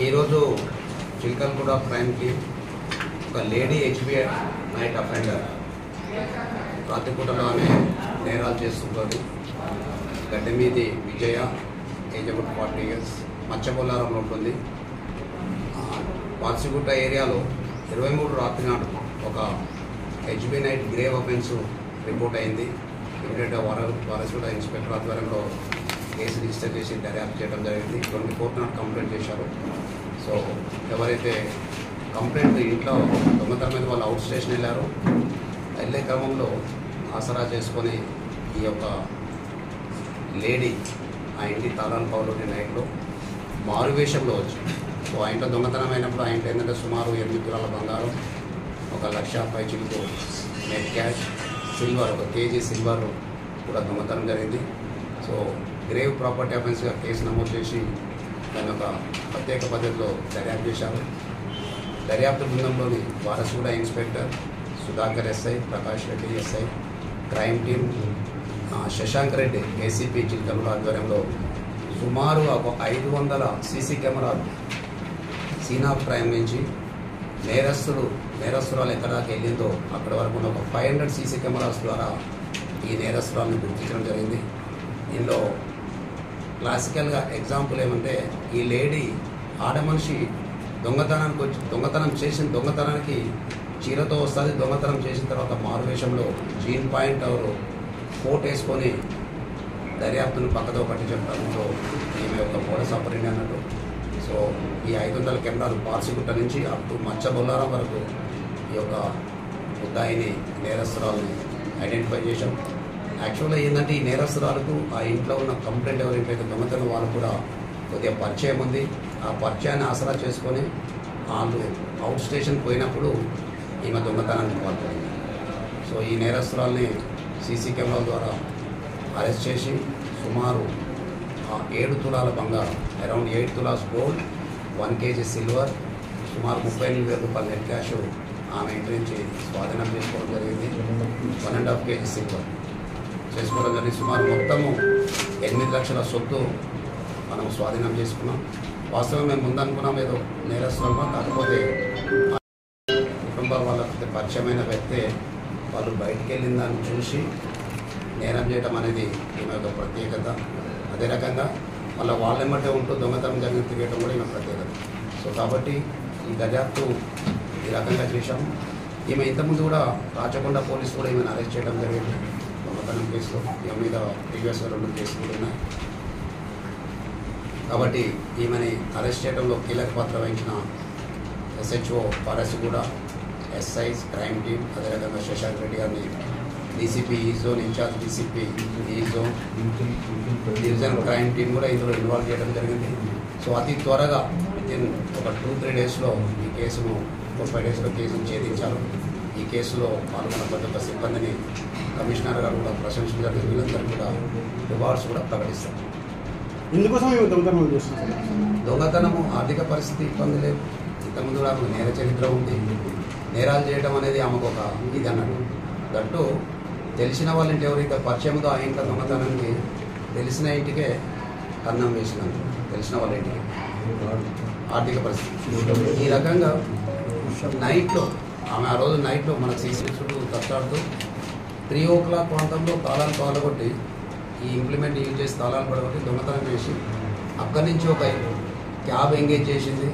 ఈరోజు Chilkalguda crime team ఒక lady HBI night offender రాత్రిపూటలో ఆమె నేరాలు చేస్తుంటుంది. గడ్డమీది విజయ, ఏజ్ అబౌట్ 40 years, మచ్చబొల్లారంలో ఉంటుంది. పార్సిగుట్ట ఏరియాలో 23 రాత్రి నాడు ఒక HBI night grave offence report అయింది. ఇమీడియట్గా వారసుగూడ ఇన్స్పెక్టర్ ఆధ్వర్యంలో కేసు రిజిస్టర్ చేసి దర్యాప్తు చేయడం జరిగింది. 24 నాడు కంప్లైంట్ చేశారు. సో ఎవరైతే కంప్లైంట్ ఇంట్లో దొంగతనం మీద వాళ్ళు అవుట్ స్టేషన్ వెళ్ళారో వెళ్ళే క్రమంలో ఆసరా చేసుకొని ఈ యొక్క లేడీ ఆ ఇంటి తాళాలు పౌరుడి నైట్లో మారువేషంలో వచ్చి సో ఆ ఇంట్లో దొంగతనం అయినప్పుడు ఆ ఇంట్లో ఏంటంటే సుమారు 8 తులాల బంగారం, 1,00,000 చిలుకు net cash, silver 1 kg silver కూడా దొంగతనం జరిగింది. సో గ్రేవ్ ప్రాపర్టీ అఫెన్స్గా కేసు నమోదు చేసి దాని ఒక ప్రత్యేక పద్ధతిలో దర్యాప్తు చేశారు. దర్యాప్తు బృందంలోని Warasiguda inspector Sudhakar SI, Prakash Reddy SI, crime team Shashank Reddy ACP Chilkalguda ఆధ్వర్యంలో సుమారు ఒక 500 సీసీ కెమెరాలు సీన్ ఆఫ్ క్రైమ్ నుంచి నేరస్తురాలు ఎక్కడ దాకా వెళ్ళిందో అక్కడి వరకు ఒక 500 సీసీ కెమెరాస్ ద్వారా ఈ నేరస్తురాలను గుర్తించడం జరిగింది. దీనిలో క్లాసికల్గా ఎగ్జాంపుల్ ఏమంటే ఈ లేడీ ఆడమనిషి దొంగతనానికి చీరతో వస్తుంది. దొంగతనం చేసిన తర్వాత మారువేషంలో జీన్ పాయింట్ కోట్ వేసుకొని దర్యాప్తును పక్కతో పట్టించడంతో ఈమె యొక్క పోలీస్ ఆపరేటింగ్ అన్నట్టు. సో ఈ 500 కెమెరాలు పార్సిగుట్ట నుంచి అప్ టు మచ్చబొల్లారం వరకు ఈ యొక్క ముద్దాయిని నేరస్తురాలని ఐడెంటిఫై చేశాం. యాక్చువల్గా ఏంటంటే ఈ నేరస్తురాలకు ఆ ఇంట్లో ఉన్న కంప్లైంట్ ఎవరైతే దొంగతనం వాళ్ళు కూడా కొద్దిగా పరిచయం ఉంది. ఆ పరిచయాన్ని ఆసరా చేసుకొని వాళ్ళు అవుట్ స్టేషన్ పోయినప్పుడు ఈమె దొంగతనానికి పాల్పడింది. సో ఈ నేరస్తురాల్ని సీసీ కెమెరాల ద్వారా అరెస్ట్ చేసి సుమారు 7 తులాల బంగారం, around 8 tolas gold, 1 kg silver, సుమారు 38,000 రూపాయల నెట్ క్యాష్ ఆమె ఇంటి నుంచి స్వాధీనం చేసుకోవడం జరిగింది. 1.5 kg సిల్వర్ చేసుకోవడం జరిగింది. సుమారు మొత్తము 8 లక్షల సొత్తు మనం స్వాధీనం చేసుకున్నాం. వాస్తవం మేము ముందనుకున్నాం ఏదో నేరస్తులమా, కాకపోతే కుటుంబం వాళ్ళకి పరిచయమైన వ్యక్తే వాళ్ళు బయటికి వెళ్ళిన దాన్ని చూసి నేరం చేయడం అనేది ఈమె యొక్క ప్రత్యేకత. అదే రకంగా మళ్ళీ వాళ్ళెమ్మటే ఉంటూ దొంగతనం జరిగి తిరగడం కూడా ఈమె ప్రత్యేకత. సో కాబట్టి ఈ దర్యాప్తు ఈ రకంగా చేశాము. ఈమె ఇంతకుముందు కూడా రాచకొండ పోలీసు కూడా ఈమెను అరెస్ట్ చేయడం జరిగింది దొంగతనం కేసులో. ఈమె మీద ప్రీవియస్గా 2 కేసులు కూడా ఉన్నాయి. కాబట్టి ఈమెని అరెస్ట్ చేయడంలో కీలక పాత్ర వహించిన SHO Warasiguda, SIs, crime team, అదే రకంగా శశాంక్ రెడ్డి గారిని డీసీపీ ఈ జోన్ ఇన్ఛార్జ్, డీసీపీ ఈ జోన్ డివిజన్ క్రైమ్ టీం కూడా ఇందులో ఇన్వాల్వ్ చేయడం జరిగింది. సో అతి త్వరగా వితిన్ ఒక 2-3 డేస్లో ఈ కేసును 4-5 డేస్లో కేసును ఛేదించారు. ఈ కేసులో పాల్గొన్న ప్రతి ఒక్క సిబ్బందిని కమిషనర్ గారు కూడా ప్రశంసించారు. వీళ్ళందరూ కూడా రివార్డ్స్ కూడా ప్రకటిస్తారు. ఇందుకోసం దొంగతనం చేస్తున్నారు. దొంగతనము ఆర్థిక పరిస్థితి ఇబ్బంది లేదు. ఇంతకుముందు కూడా ఆమెకు నేర చరిత్ర ఉంది. నేరాలు చేయడం అనేది ఆమెకు ఒక ఇది అన్నట్టు. దట్టు తెలిసిన వాళ్ళ ఇంటి ఎవరైతే పరిచయంతో ఆ ఇంట్లో దొంగతనానికి తెలిసిన ఇంటికే కన్నం వేసినారు. తెలిసిన వాళ్ళ ఇంటికి ఆర్థిక పరిస్థితి ఈ రకంగా నైట్లో ఆమె ఆ రోజు నైట్లో మనకు సీసీ చుట్టూ తట్టాడుతూ 3 o'clock ప్రాంతంలో తాళాలు పాల్గొట్టి ఈ ఇంప్లిమెంట్ యూజ్ చేసి తాళాలు పడగొట్టి దొంగతనం చేసి అక్కడి నుంచి ఒక క్యాబ్ ఎంగేజ్ చేసింది.